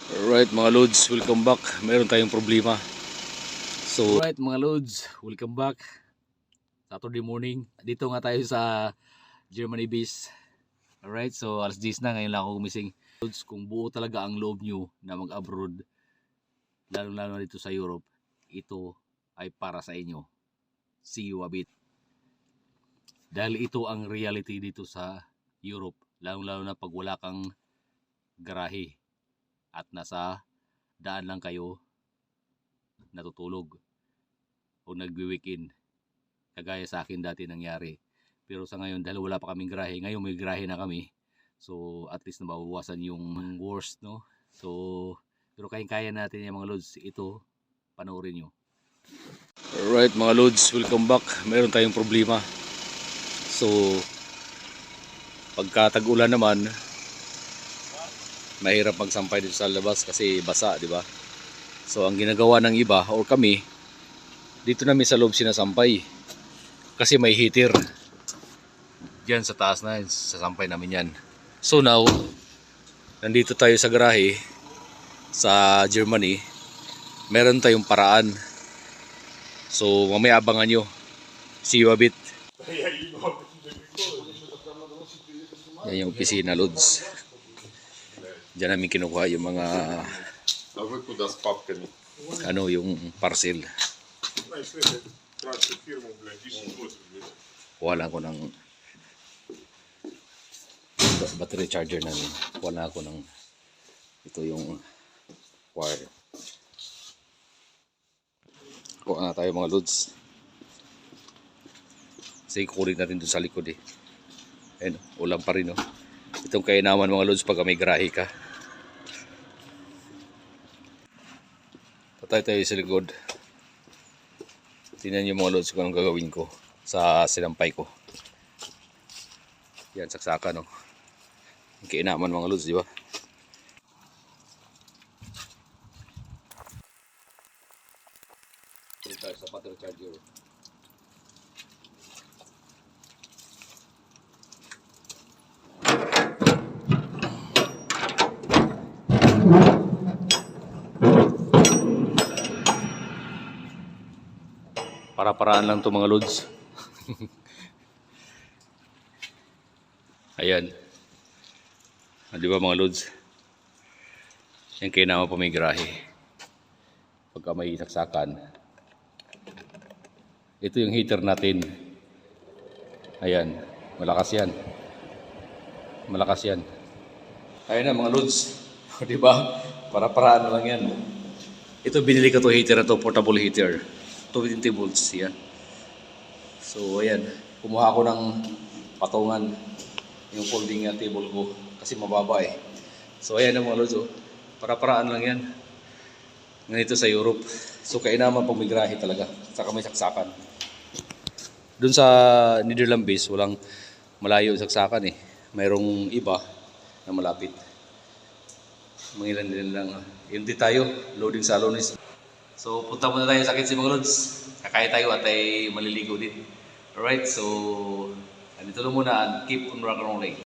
Alright mga Lods, welcome back. Meron tayong problema. So, alright mga Lods, welcome back. Saturday morning. Dito nga tayo sa Germany base. Alright, so alas 10 na, ngayon lang ako gumising. Lods, kung buo talaga ang loob nyo na mag-abroad, lalo dito sa Europe, ito ay para sa inyo. See you a bit. Dahil ito ang reality dito sa Europe, lalo na pag wala kang garahe at nasa daan lang kayo natutulog o nagwi-weekend, kagaya sa akin dati nangyari. Pero sa ngayon, dahil wala pa kaming garahe, ngayon may garahe na kami, so at least nabawasan yung worst, no? So pero kaya natin yung mga Lods. Ito, panoorin nyo. Alright mga Lods, welcome back. Meron tayong problema. So pagka tag-ulan naman, mahirap magsampay dito sa labas kasi basa, di ba? So ang ginagawa ng iba or kami, dito namin sa loob sinasampay kasi may heater diyan sa taas na, sasampay namin yan. So now, nandito tayo sa garahe sa Germany. Meron tayong paraan. So mamaya abangan nyo. See you a bit. Yan yung opisina, Lods. Diyan namin kinukuha yung mga yung parcel. Wala ko ng battery charger namin. Wala ko ng ito yung wire. Kuha na tayo mga Lods. Kasi kukunin natin doon sa likod eh. Ayun, ulam pa rin, no? Itong kainaman mga Lods pag may garahe ka. Patay tayo sa likod. Tingnan nyo mga Lods kung anong gagawin ko sa sinampay ko. Yan, saksakan, no? Ang kainaman mga Lods, di ba? Ito tayo sa battery charger. Para-paraan lang to mga Lods. Ayan. Di ba mga Lods? Yan kayo naman pa may garahe. Pagka may saksakan. Ito yung heater natin. Ayan. Malakas yan. Malakas yan. Ayan na mga Lods. Di ba? Para-paraan lang yan. Ito binili ko to heater na to. Portable heater. 20 volts yan. So ayan, kumuha ako ng patungan yung folding table ko kasi mababa eh. So ayan ang mga Lods, para-paraan lang yan ganito sa Europe. So kainaman pag may garahe talaga, saka may saksakan. Dun sa Netherlands base, walang malayo saksakan eh. Mayroong iba na malapit. Mangilan din lang. Yun din tayo, loading sa Alonis. So punta muna tayo sa Kitsi mga Lods. Kakain tayo at ay maliligo din. Alright, so andito lang muna and keep on rock and rolling.